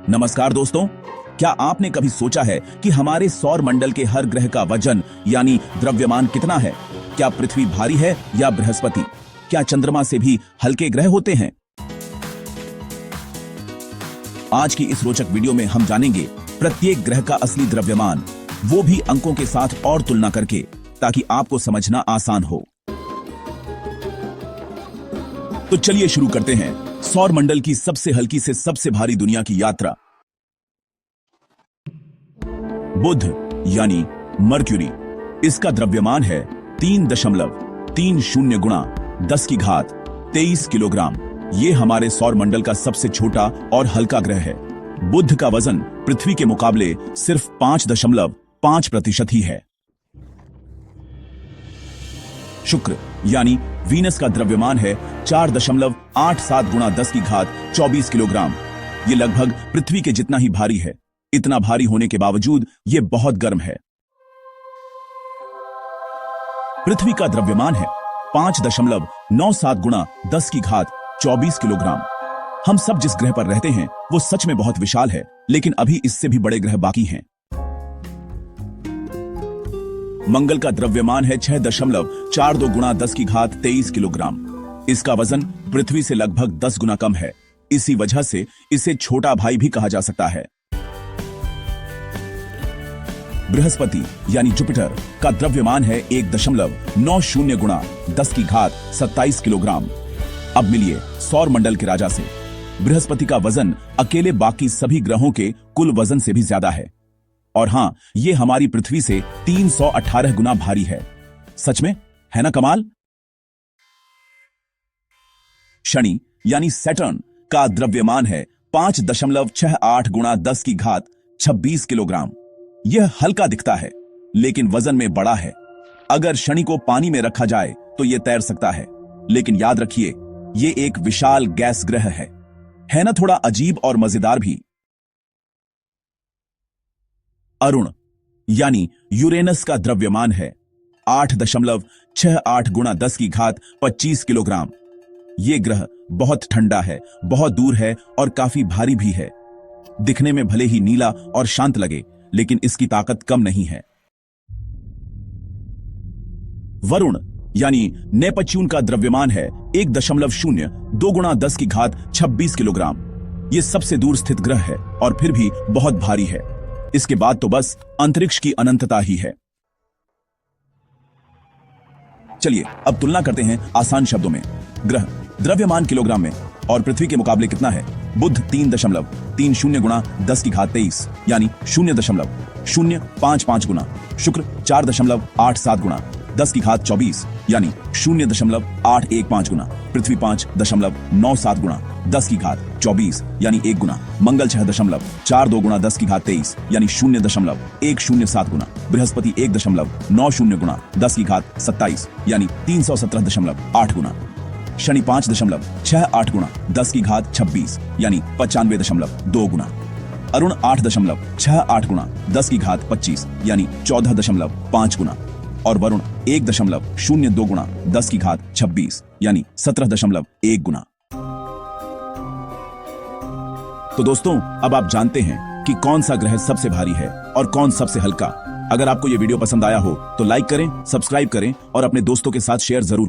नमस्कार दोस्तों, क्या आपने कभी सोचा है कि हमारे सौर मंडल के हर ग्रह का वजन यानी द्रव्यमान कितना है? क्या पृथ्वी भारी है या बृहस्पति? क्या चंद्रमा से भी हल्के ग्रह होते हैं? आज की इस रोचक वीडियो में हम जानेंगे प्रत्येक ग्रह का असली द्रव्यमान, वो भी अंकों के साथ और तुलना करके, ताकि आपको समझना आसान हो। तो चलिए शुरू करते हैं सौर मंडल की सबसे हल्की से सबसे भारी दुनिया की यात्रा। बुध यानी मर्क्यूरी, इसका द्रव्यमान है 3.30 गुणा 10 की घात 23 किलोग्राम। ये हमारे सौर मंडल का सबसे छोटा और हल्का ग्रह है। बुध का वजन पृथ्वी के मुकाबले सिर्फ 5.5% ही है। शुक्र यानी वीनस का द्रव्यमान है 4.87 गुणा 10 की घात 24 किलोग्राम। ये लगभग पृथ्वी के जितना ही भारी है। इतना भारी होने के बावजूद ये बहुत गर्म है। पृथ्वी का द्रव्यमान है 5.97 गुणा 10 की घात 24 किलोग्राम। हम सब जिस ग्रह पर रहते हैं वो सच में बहुत विशाल है, लेकिन अभी इससे भी बड़े ग्रह बाकी हैं। मंगल का द्रव्यमान है 6.42 गुणा 10 की घात 23 किलोग्राम। इसका वजन पृथ्वी से लगभग 10 गुना कम है। इसी वजह से इसे छोटा भाई भी कहा जा सकता है। बृहस्पति यानी जुपिटर का द्रव्यमान है 1.90 गुणा 10 की घात 27 किलोग्राम। अब मिलिए सौर मंडल के राजा से। बृहस्पति का वजन अकेले बाकी सभी ग्रहों के कुल वजन से भी ज्यादा है। और हां, यह हमारी पृथ्वी से 318 गुना भारी है। सच में है ना कमाल? शनि यानी सैटर्न का द्रव्यमान है 5.68 गुणा 10 की घात 26 किलोग्राम। यह हल्का दिखता है, लेकिन वजन में बड़ा है। अगर शनि को पानी में रखा जाए तो यह तैर सकता है, लेकिन याद रखिए, यह एक विशाल गैस ग्रह है ना थोड़ा अजीब और मजेदार भी। अरुण यानी यूरेनस का द्रव्यमान है 8.68 गुणा 10 की घात 25 किलोग्राम। यह ग्रह बहुत ठंडा है, बहुत दूर है और काफी भारी भी है। दिखने में भले ही नीला और शांत लगे, लेकिन इसकी ताकत कम नहीं है। वरुण यानी नेपच्यून का द्रव्यमान है 1.02 गुणा 10 की घात 26 किलोग्राम। यह सबसे दूर स्थित ग्रह है और फिर भी बहुत भारी है। इसके बाद तो बस अंतरिक्ष की अनंतता ही है। चलिए अब तुलना करते हैं आसान शब्दों में। ग्रह द्रव्यमान किलोग्राम में और पृथ्वी के मुकाबले कितना है? बुध 3.30 गुणा 10 की घात 23 यानी 0.055 गुना। शुक्र 4.87 गुणा 10 की घात 24 यानी 0.815 गुना। पृथ्वी 5.97 गुणा 10 की घात 24 यानी 1 गुना। मंगल 6.42 गुणा 10 की घात 23 यानी 0.107 गुना। बृहस्पति 1.90 गुणा 10 की घात 27 यानी 317.8 गुना। शनि 5.68 गुणा 10 की घात 26 यानी 95.2 गुना। अरुण 8.68 गुणा 10 की घात 25 यानी 14.5 गुना। और वरुण 1.02 गुणा 10 की घात 26 यानी 17.1 गुना। तो दोस्तों, अब आप जानते हैं कि कौन सा ग्रह सबसे भारी है और कौन सबसे हल्का। अगर आपको यह वीडियो पसंद आया हो तो लाइक करें, सब्सक्राइब करें और अपने दोस्तों के साथ शेयर जरूर करें।